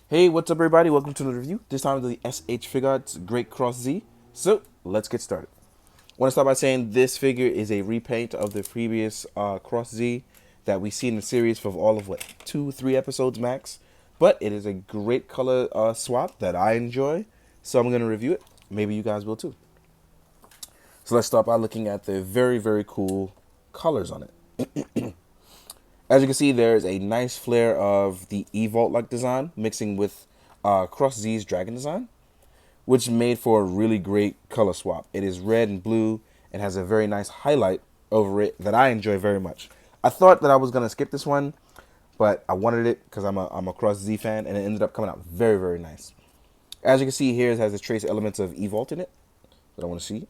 Hey, what's up, everybody? Welcome to the review. This time with the SH Figuarts Great Cross Z. So, let's get started. I want to start by saying this figure is a repaint of the previous Cross Z that we see in the series for all of, 2-3 episodes max. But it is a great color swap that I enjoy, so I'm going to review it. Maybe you guys will too. So, let's start by looking at the very, very cool colors on it. As you can see, there's a nice flare of the E-Vault-like design mixing with Cross Z's Dragon design, which made for a really great color swap. It is red and blue and has a very nice highlight over it that I enjoy very much. I thought that I was going to skip this one, but I wanted it because I'm a Cross Z fan, and it ended up coming out very, very nice. As you can see here, it has a trace elements of E-Vault in it that I want to see.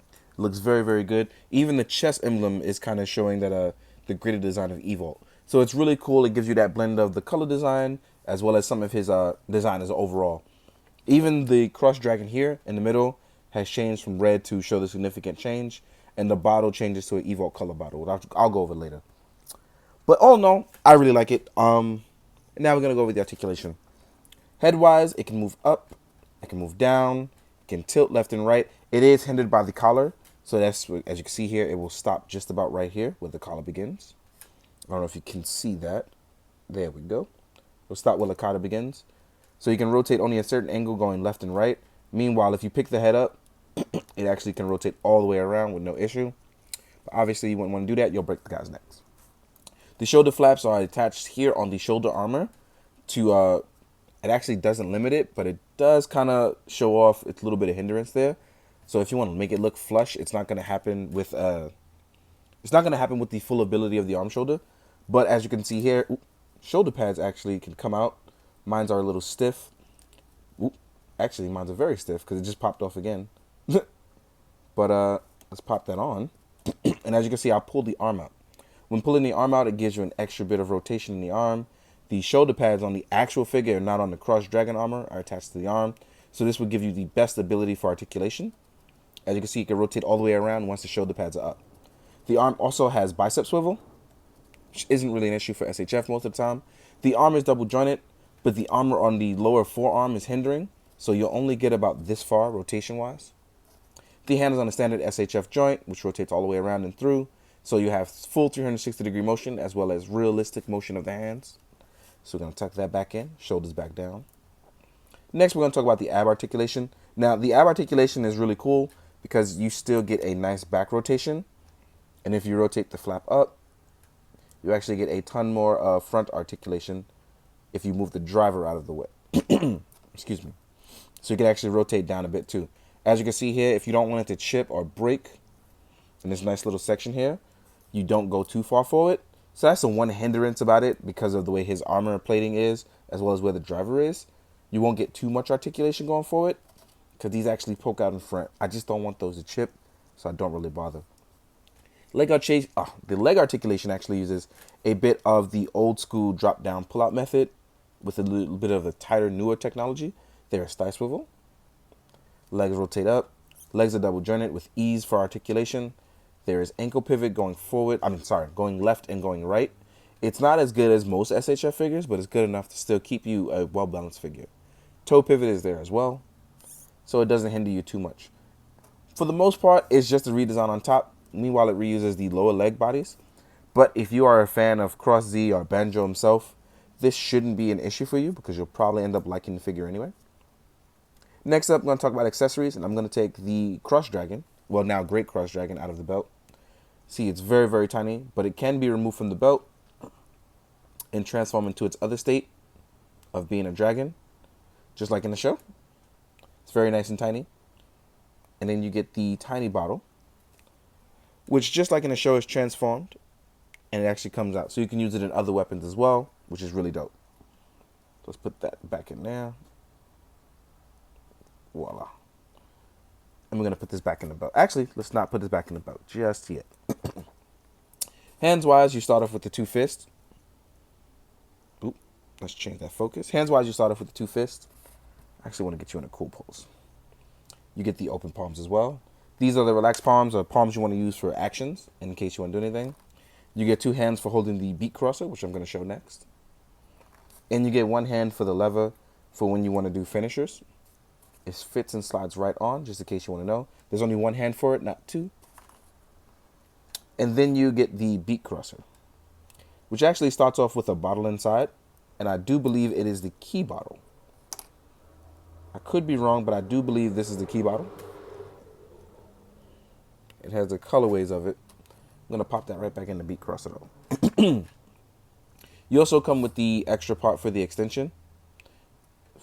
It looks very, very good. Even the chest emblem is kind of showing that the gridded design of E-Vault. So it's really cool. It gives you that blend of the color design as well as some of his design as overall. Even the Cross Dragon here in the middle has changed from red to show the significant change, and the bottle changes to an E-Vault color bottle. I'll go over later. But all in all, I really like it. Now we're gonna go over the articulation. Head-wise, it can move up, it can move down, it can tilt left and right. It is hindered by the collar, so that's, as you can see here, it will stop just about right here where the collar begins. I don't know if you can see that. There we go. It'll stop where the collar begins. So you can rotate only a certain angle going left and right. Meanwhile, if you pick the head up, it actually can rotate all the way around with no issue. But obviously, you wouldn't want to do that. You'll break the guy's necks. The shoulder flaps are attached here on the shoulder armor to it actually doesn't limit it, but it does kind of show off its little bit of hindrance there. So if you want to make it look flush, it's not going to happen with the full ability of the arm shoulder. But as you can see here, shoulder pads actually can come out. Mine's are a little stiff. Actually, mine's are very stiff because it just popped off again. But let's pop that on. And as you can see, I'll pull the arm out. When pulling the arm out, it gives you an extra bit of rotation in the arm. The shoulder pads on the actual figure, not on the Cross Dragon armor, are attached to the arm. So this will give you the best ability for articulation. As you can see, it can rotate all the way around once the shoulder pads are up. The arm also has bicep swivel, which isn't really an issue for SHF most of the time. The arm is double jointed, but the armor on the lower forearm is hindering, so you'll only get about this far rotation-wise. The hand is on a standard SHF joint, which rotates all the way around and through, so you have full 360-degree motion as well as realistic motion of the hands. So we're going to tuck that back in, shoulders back down. Next, we're going to talk about the ab articulation. Now, the ab articulation is really cool because you still get a nice back rotation. And if you rotate the flap up, you actually get a ton more front articulation if you move the driver out of the way. Excuse me. So you can actually rotate down a bit too. As you can see here, if you don't want it to chip or break in this nice little section here, you don't go too far forward. So that's the one hindrance about it because of the way his armor plating is, as well as where the driver is. You won't get too much articulation going forward because these actually poke out in front. I just don't want those to chip, so I don't really bother. The leg articulation actually uses a bit of the old school drop down pull out method with a little bit of the tighter, newer technology. There's thigh swivel. Legs rotate up. Legs are double jointed with ease for articulation. There is ankle pivot going going left and going right. It's not as good as most SHF figures, but it's good enough to still keep you a well-balanced figure. Toe pivot is there as well, so it doesn't hinder you too much. For the most part, it's just a redesign on top. Meanwhile, it reuses the lower leg bodies. But if you are a fan of Cross Z or Banjo himself, this shouldn't be an issue for you because you'll probably end up liking the figure anyway. Next up, I'm going to talk about accessories, and I'm going to take the Cross Dragon, well, now Great Cross Dragon, out of the belt. See, it's very, very tiny, but it can be removed from the belt and transform into its other state of being a dragon, just like in the show. It's very nice and tiny. And then you get the tiny bottle, which just like in the show is transformed, and it actually comes out. So you can use it in other weapons as well, which is really dope. So let's put that back in there. Voila. And we're going to put this back in the belt. Actually, let's not put this back in the belt just yet. Hands-wise, you start off with the two fists. Oop, let's change that focus. Hands-wise, you start off with the two fists. I actually want to get you in a cool pose. You get the open palms as well. These are the relaxed palms, or palms you want to use for actions, in case you want to do anything. You get two hands for holding the beat crosser, which I'm going to show next. And you get one hand for the lever for when you want to do finishers. It fits and slides right on, just in case you want to know. There's only one hand for it, not two. And then you get the beat crosser, which actually starts off with a bottle inside. And I do believe it is the key bottle. I could be wrong, but I do believe this is the key bottle. It has the colorways of it. I'm going to pop that right back in the beat crosser though. You also come with the extra part for the extension.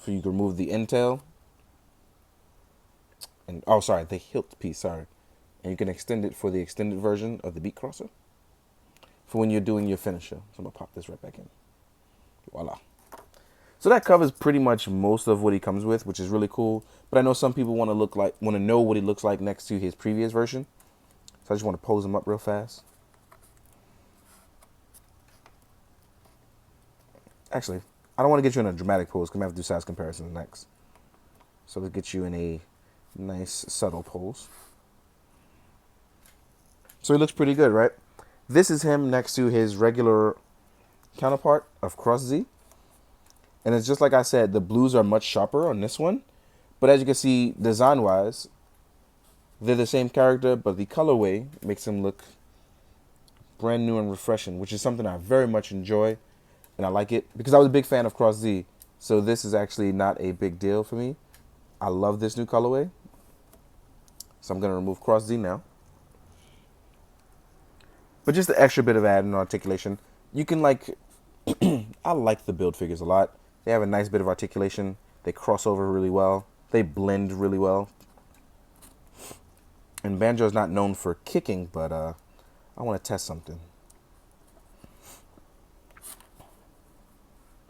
So you can remove the end tail. And, oh, sorry, the hilt piece, sorry. And you can extend it for the extended version of the beat crosser for when you're doing your finisher. So I'm going to pop this right back in. Voila. So that covers pretty much most of what he comes with, which is really cool. But I know some people want to know what he looks like next to his previous version. So I just want to pose him up real fast. Actually, I don't want to get you in a dramatic pose because I'm going to have to do size comparisons next. So let's get you in a nice, subtle pose. So he looks pretty good, right? This is him next to his regular counterpart of Cross Z. And it's just like I said, the blues are much sharper on this one. But as you can see, design-wise, they're the same character, but the colorway makes him look brand new and refreshing, which is something I very much enjoy. And I like it because I was a big fan of Cross Z. So this is actually not a big deal for me. I love this new colorway. So I'm going to remove Cross Z now. But just the extra bit of adding articulation. You can I like the build figures a lot. They have a nice bit of articulation. They cross over really well. They blend really well. And Banjo is not known for kicking, but I want to test something.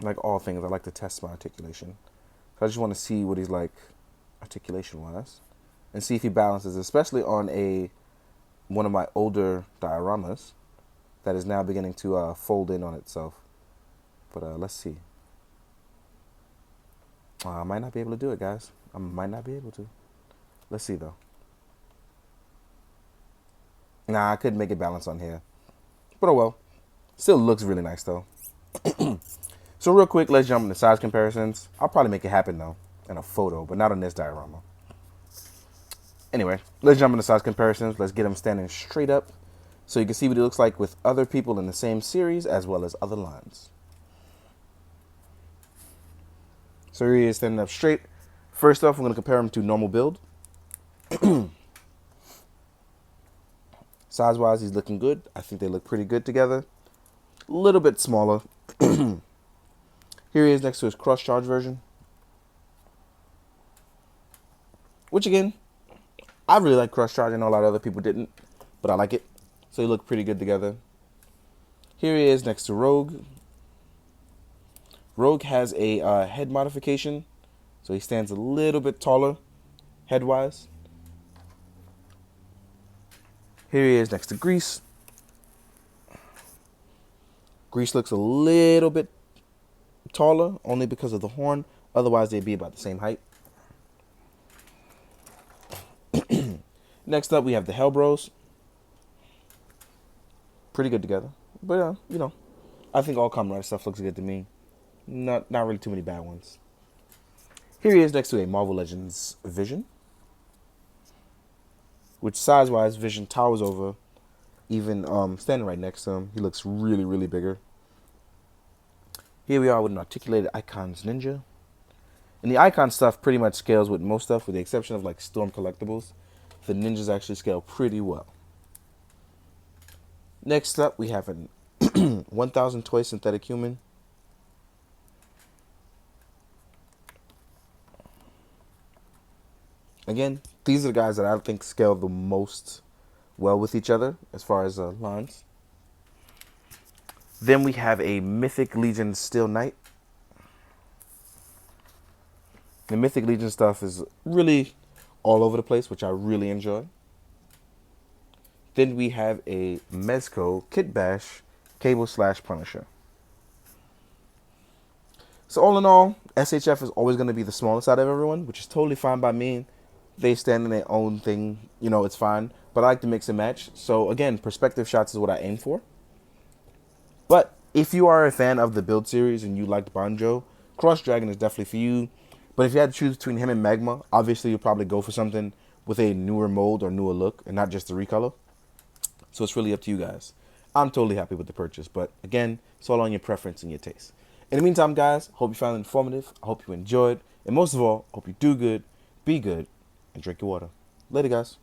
Like all things, I like to test my articulation. So I just want to see what he's like articulation-wise. And see if he balances, especially on one of my older dioramas that is now beginning to fold in on itself. But let's see. I might not be able to do it, guys. I might not be able to. Let's see, though. Nah, I couldn't make it balance on here. But oh well. Still looks really nice, though. So real quick, let's jump into size comparisons. I'll probably make it happen, though, in a photo, but not on this diorama. Anyway, let's jump into size comparisons. Let's get him standing straight up so you can see what he looks like with other people in the same series as well as other lines. So here he is standing up straight. First off, we're going to compare him to normal build. Size-wise, he's looking good. I think they look pretty good together. A little bit smaller. Here he is next to his cross-charge version. Which, again, I really like cross-charge. I know a lot of other people didn't, but I like it. So they look pretty good together. Here he is next to Rogue. Rogue has a head modification, so he stands a little bit taller head-wise. Here he is next to Grease. Grease looks a little bit taller, only because of the horn. Otherwise, they'd be about the same height. Next up, we have the Hell Bros. Pretty good together. But, I think all Kamen Rider stuff looks good to me. Not really too many bad ones. Here he is next to a Marvel Legends Vision. Which size-wise, Vision towers over. Even standing right next to him, he looks really, really bigger. Here we are with an articulated Icons Ninja. And the Icon stuff pretty much scales with most stuff, with the exception of like Storm Collectibles. The Ninjas actually scale pretty well. Next up, we have an 1000 Toy Synthetic Human. Again, these are the guys that I think scale the most well with each other as far as lines. Then we have a Mythic Legion Steel Knight. The Mythic Legion stuff is really all over the place, which I really enjoy. Then we have a Mezco Kit Bash Cable / Punisher. So all in all, SHF is always going to be the smallest out of everyone, which is totally fine by me. They stand in their own thing, it's fine. But I like to mix and match. So again, perspective shots is what I aim for. But If you are a fan of the build series and you liked Banjo, Cross Dragon is definitely for you. But if you had to choose between him and Magma, obviously you'll probably go for something with a newer mold or newer look and not just the recolor. So it's really up to you guys. I'm totally happy with the purchase, but again, it's all on your preference and your taste. In the meantime, guys, hope you found it informative. I hope you enjoyed. And most of all, hope you do good, be good, and drink your water. Later, guys.